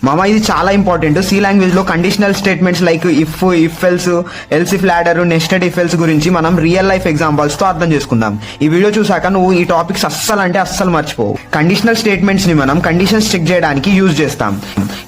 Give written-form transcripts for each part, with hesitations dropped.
మామ ఇది చాలా ఇంపార్టెంట్. సి లాంగ్వేజ్ లో conditional statements like if, if else, else if ladder, nested if else గురించి మనం రియల్ లైఫ్ ఎగ్జాంపుల్స్ తో అర్థం చేసుకుందాం. ఈ వీడియో చూసాక నువ్వు ఈ టాపిక్స్ అస్సలు మర్చిపోవు. కండిషనల్ స్టేట్మెంట్స్ ని మనం కండిషన్స్ చెక్ చేయడానికి యూజ్ చేస్తాం.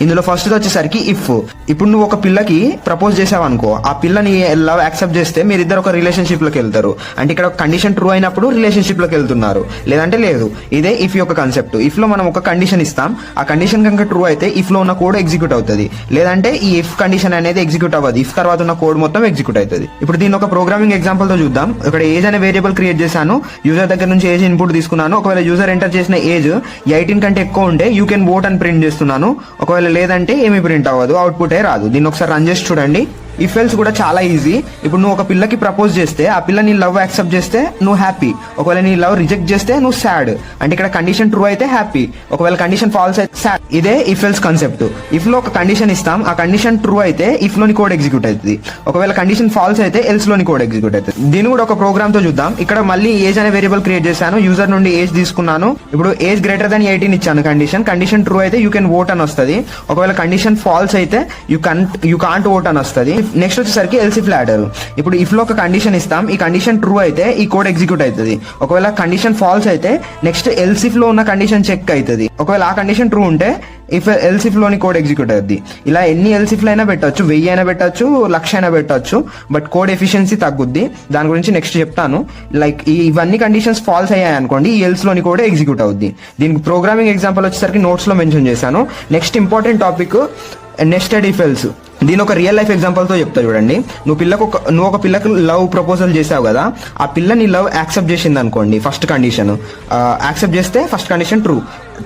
ఇందులో ఫస్ట్ వచ్చేసరికి ఇఫ్. ఇప్పుడు నువ్వు ఒక పిల్లకి ప్రపోజ్ చేసావు అనుకో, ఆ పిల్లని లవ్ యాక్సెప్ట్ చేస్తే మీరిద్దరు ఒక రిలేషన్షిప్ లోకి వెళ్తారు. అంటే ఇక్కడ కండిషన్ ట్రూ అయినప్పుడు రిలేషన్షిప్ లోకి వెళ్తున్నారు, లేదంటే లేదు. ఇదే ఇఫ్ యొక్క కాన్సెప్ట్. ఇఫ్ లో మనం ఒక కండిషన్ ఇస్తాం, ఆ కండిషన్ కనుక ట్రూ అయితే ఇఫ్ లో ఉన్న కోడ్ ఎగ్జిక్యూట్ అవుతుంది, లేదంటే ఈ ఇఫ్ కండిషన్ అనేది ఎగ్జిక్యూట్ అవ్వదు. ఇఫ్ తర్వాత ఉన్న కోడ్ మొత్తం ఎగ్జిక్యూట్ అవుతుంది. ఇప్పుడు దీని ఒక ప్రోగ్రామింగ్ ఎగ్జాంపుల్ తో చూద్దాం. ఇక్కడ ఏజ్ అనే వేరియబుల్ క్రియేట్ చేశాను, యూజర్ దగ్గర నుంచి ఏజ్ ఇన్పుట్ తీసుకున్నాను. ఒకవేళ యూజర్ ఎంటర్ చేసిన ఏజ్ 18 కంటే ఎక్కువ ఉంటే యూ కెన్ ఓట్ అని ప్రింట్ చేస్తున్నాను. ఒకవేళ లేదంటే ఏమి ప్రింట్ అవ్వదు, అవుట్పుట్ రాదు. దీన్ని ఒకసారి రన్ చేసి చూడండి. ఇఫ్ ఎల్స్ కూడా చాలా ఈజీ. ఇప్పుడు నువ్వు ఒక పిల్లకి ప్రపోజ్ చేస్తే, ఆ పిల్ల నీ లవ్ యాక్సెప్ట్ చేస్తే నువ్వు హ్యాపీ, ఒకవేళ నీ లవ్ రిజెక్ట్ చేస్తే నువ్వు సాడ్. అంటే ఇక్కడ కండిషన్ ట్రూ అయితే హ్యాపీ, ఒకవేళ కండిషన్ ఫాల్స్ అయితే సాడ్. ఇదే ఇఫ్ ఎల్స్ కాన్సెప్ట్. ఇఫ్ లో ఒక కండిషన్ ఇస్తాం, ఆ కండిషన్ ట్రూ అయితే ఇఫ్ లోని కోడ్ ఎగ్జిక్యూట్ అవుతుంది, ఒకవేళ కండిషన్ ఫాల్స్ అయితే ఎల్స్ లోని కోడ్ ఎగ్జిక్యూట్ అవుతుంది. దీన్ని కూడా ఒక ప్రోగ్రామ్ తో చూద్దాం. ఇక్కడ మళ్ళీ ఏజ్ అనే వేరియబుల్ క్రియేట్ చేశాను, యూజర్ నుండి ఏజ్ తీసుకున్నాను. ఇప్పుడు ఏజ్ గ్రేటర్ దాన్ 18 ఇచ్చాను. కండిషన్ ట్రూ అయితే యూ కెన్ ఓట్ అని వస్తుంది, ఒకవేళ కండిషన్ ఫాల్స్ అయితే యూ కాంట్ ఓట్ అని వస్తుంది. నెక్స్ట్ వచ్చేసరికి ఎల్స్ ఇఫ్ లాడర్. ఇప్పుడు ఇఫ్ లో ఒక కండిషన్ ఇస్తాం, ఈ కండిషన్ ట్రూ అయితే ఈ కోడ్ ఎగ్జిక్యూట్ అవుతుంది, ఒకవేళ కండిషన్ ఫాల్స్ అయితే నెక్స్ట్ ఎల్స్ ఇఫ్ లో ఉన్న కండిషన్ చెక్ అవుతుంది, ఒకవేళ ఆ కండిషన్ ట్రూ ఉంటే ఇఫ్ ఎల్స్ ఇఫ్ లోని కోడ్ ఎగ్జిక్యూట్ అవుతుంది. ఇలా ఎన్ని ఎల్స్ ఇఫ్ అయినా పెట్టచ్చు, 1000 అయినా పెట్టచ్చు, 1,00,000 అయినా పెట్టచ్చు, బట్ కోడ్ ఎఫిషియన్సీ తగ్గుద్ది. దాని గురించి నెక్స్ట్ చెప్తాను. లైక్ ఇవన్నీ కండిషన్స్ ఫాల్స్ అయ్యాయి అనుకోండి, ఈ ఎల్స్ లోని కోడ్ ఎగ్జిక్యూట్ అవుద్ది. దీనికి ప్రోగ్రామింగ్ ఎగ్జాంపుల్ వచ్చేసరికి నోట్స్ లో మెన్షన్ చేశాను. Next important topic nested if else. దీని ఒక రియల్ లైఫ్ ఎగ్జాంపుల్ తో చెప్తా చూడండి. నువ్వు ఒక పిల్లకు లవ్ ప్రపోజల్ చేసావు కదా, ఆ పిల్ల నీ లవ్ యాక్సెప్ట్ చేసింది అనుకోండి. ఫస్ట్ కండిషన్ యాక్సెప్ట్ చేస్తే ఫస్ట్ కండిషన్ ట్రూ,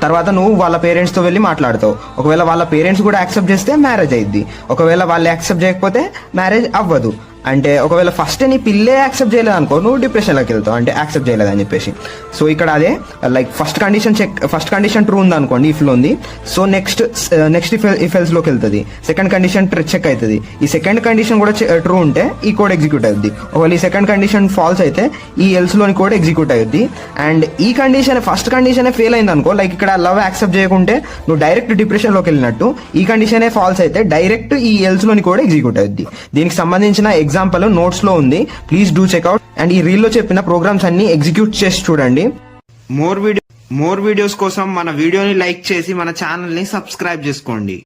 తర్వాత నువ్వు వాళ్ళ పేరెంట్స్ తో వెళ్ళి మాట్లాడతావు. ఒకవేళ వాళ్ళ పేరెంట్స్ కూడా యాక్సెప్ట్ చేస్తే మ్యారేజ్ అయ్యిద్ది, ఒకవేళ వాళ్ళు యాక్సెప్ట్ చేయకపోతే మ్యారేజ్ అవ్వదు. అంటే ఒకవేళ ఫస్ట్ నీ పిల్లే యాక్సెప్ట్ చేయలేదు అనుకో, నువ్వు డిప్రెషన్ లోకి వెళ్తావు, అంటే యాక్సెప్ట్ చేయలేదు అని చెప్పేసి. సో ఇక్కడ అదే లైక్ ఫస్ట్ కండిషన్ ట్రూ ఉంది అనుకోండి, ఇఫ్ లో ఉంది. సో నెక్స్ట్ ఇఫ్ ఎల్స్ లోకి వెళ్తుంది, సెకండ్ కండిషన్ చెక్ అవుతుంది. ఈ సెకండ్ కండిషన్ కూడా ట్రూ ఉంటే ఈ కోడ్ ఎగ్జిక్యూట్ అవుతుంది, ఒకవేళ ఈ సెకండ్ కండిషన్ ఫాల్స్ అయితే ఈ ఎల్స్ లోని కోడ్ ఎగ్జిక్యూట్ అవుతుంది. అండ్ ఈ కండిషన్ ఫస్ట్ కండిషన్ ఫెయిల్ అయింది అనుకో, లైక్ ఇక్కడ లవ్ యాక్సెప్ట్ చేయకుంటే నువ్వు డైరెక్ట్ డిప్రెషన్ లోకి వెళ్ళినట్టు, ఈ కండిషన్ ఫాల్స్ అయితే డైరెక్ట్ ఈ ఎల్స్ లోని కోడ్ ఎగ్జిక్యూట్ అవుతుంది. దీనికి సంబంధించిన ఎగ్జాంపుల్ నోట్స్ లో ఉంది, ప్లీజ్ డూ చెక్అవుట్. అండ్ ఈ రీల్ లో చెప్పిన ప్రోగ్రామ్స్ అన్ని ఎగ్జిక్యూట్ చేసి చూడండి. మోర్ వీడియోస్ కోసం మన వీడియోని లైక్ చేసి మన ఛానల్ ని సబ్స్క్రైబ్ చేసుకోండి.